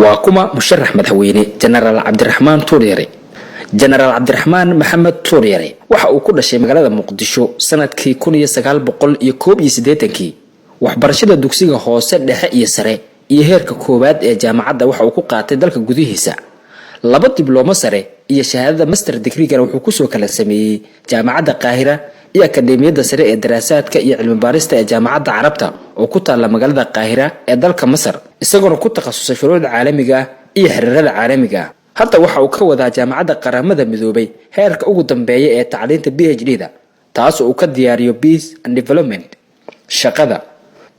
وكما مشرح مدحويني جنرال عبد الرحمن توريري جنرال عبد الرحمن محمد توريري waxa uu ku dhashay magaalada Muqdisho sanadkii 1981 waxbarashada dugsiga hoose dhexe iyo sare iyo heerka koowaad ee jaamacadda waxa uu ku qaatay dalka gudihiisa laba diblooma sare iyo shahaadada master degree-ga wuxuu ku soo kala sameeyay jaamacadda Qaahira iyo akademiyada sare ee daraasaadka iyo cilmi baarista ee jaamacadda Carabta oo ku taala magaalada Qaahira ee dalka Masar isagoo ku takhasusay shuruucda caalamiga iyo xiriirada caalamiga hadda waxa uu ka wadaa jaamacadda qaramada midoobay heerka ugu dambeeya ee tacliinta PhD-da taas oo ka diyaariyo Peace and Development shaqada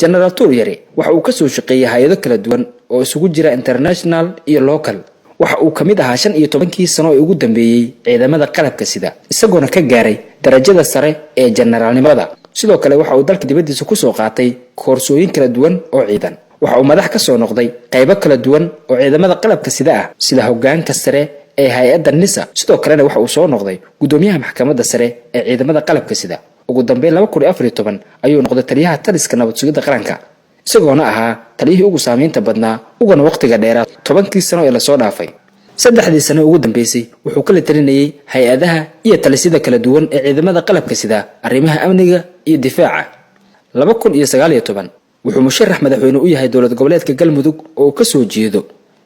General Turiere waxa uu ka soo shaqeeyay hay'ado kala duwan oo isugu jira international iyo local waxa uu kamid ahaa 15 sano ee ugu dambeeyay ciidamada qalabka sida isagoo ka gaaray darajada sare ee generalnimada sidoo kale waxa uu dalka dibadiisa ku soo qaatay koorsooyin kala duwan oo ciidan waxa uu madax ka soo noqday qaybo kala duwan oo ciidamada qalabka sida ah sida hoggaanka sare ee hay'adda NISA sidoo kale waxa uu soo noqday gudoomiyaha maxkamadda sare ee ciidamada qalabka sida ugu dambeyn 2014 ayuu noqday taliyaha taliska nabad sugidda qaranka isagoona ahaa taliyihii ugu saameynta badnaa ugana waqtiga dheeraad 10 sano ee la soo dhaafay saddexdii sano ugu dambeysay wuxuu kala talinayay hay'adaha iyo talisida kala duwan ee ciidamada qalabka sida arrimaha amniga iyo difaaca 2019 wuxuu musharax madaxweyne u yahay dowlad goboleedka Galmudug oo ka soo jeedo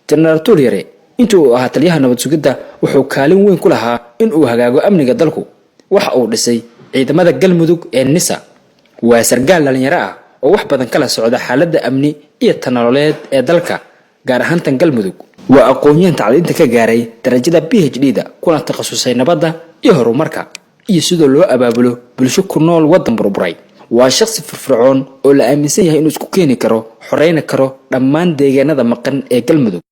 General Turiere intuu ahaa taliyaha nabad sugidda wuxuu kaalin weyn ku lahaa in uu hagaago amniga dalku waxa uu dhisay ciidamada Galmudug ee NISA waa sargaal dhalinyaro ah oo wax badan kala socda xaaladda amni iyo tanaaluleed ee dalka gaar ahaan tan Galmudug waa aqoonyahan tacliinta ka gaaray darajada PhD-da kuna takhasusay nabadda iyo horumarka iyo sidoo loo abaabulo bulsho ku nool wadan burburay waa shakhsi firfircoon oo la aaminsan yahay inuu isku keeni karo xoreyn karo dhammaan deegaanada maqan ee Galmudug